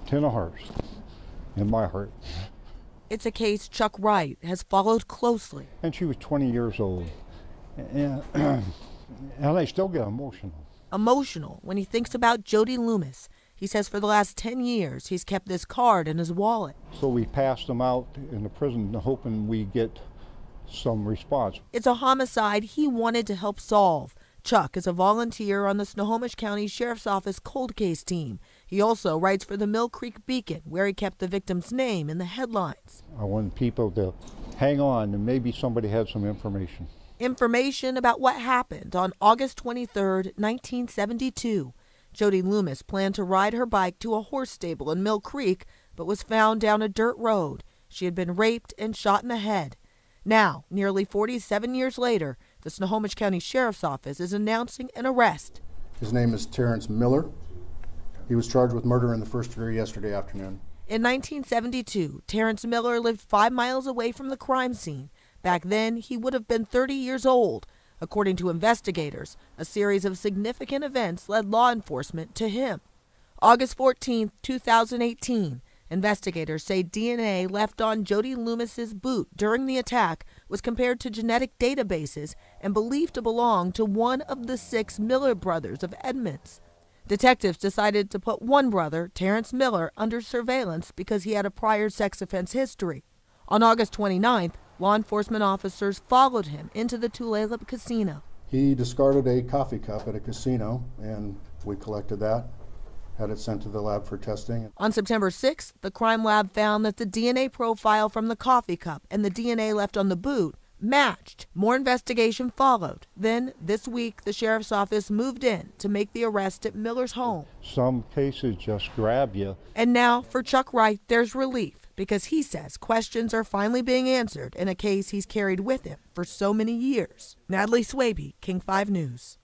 10 of hearts in my heart. It's a case Chuck Wright has followed closely. And she was 20 years old. And, and I still get emotional. Emotional when he thinks about Jody Loomis. He says for the last 10 years he's kept this card in his wallet. So we passed them out in the prison hoping we get some response. It's a homicide he wanted to help solve. Chuck is a volunteer on the Snohomish County Sheriff's Office cold case team. He also writes for the Mill Creek Beacon, where he kept the victim's name in the headlines. I want people to hang on and maybe somebody had some information. Information about what happened on August 23, 1972. Jody Loomis planned to ride her bike to a horse stable in Mill Creek, but was found down a dirt road. She had been raped and shot in the head. Now, nearly 47 years later, the Snohomish County Sheriff's Office is announcing an arrest. His name is Terrence Miller. He was charged with murder in the first degree yesterday afternoon. In 1972, Terrence Miller lived 5 miles away from the crime scene. Back then, he would have been 30 years old. According to investigators, a series of significant events led law enforcement to him. August 14, 2018, investigators say DNA left on Jody Loomis's boot during the attack was compared to genetic databases and believed to belong to one of the 6 Miller brothers of Edmonds. Detectives decided to put one brother, Terrence Miller, under surveillance because he had a prior sex offense history. On August 29th, law enforcement officers followed him into the Tulalip Casino. He discarded a coffee cup at a casino, and we collected that, had it sent to the lab for testing. On September 6th, the crime lab found that the DNA profile from the coffee cup and the DNA left on the boot matched. More investigation followed. Then, this week, the sheriff's office moved in to make the arrest at Miller's home. Some cases just grab you. And now, for Chuck Wright, there's relief because he says questions are finally being answered in a case he's carried with him for so many years. Natalie Swaby, King 5 News.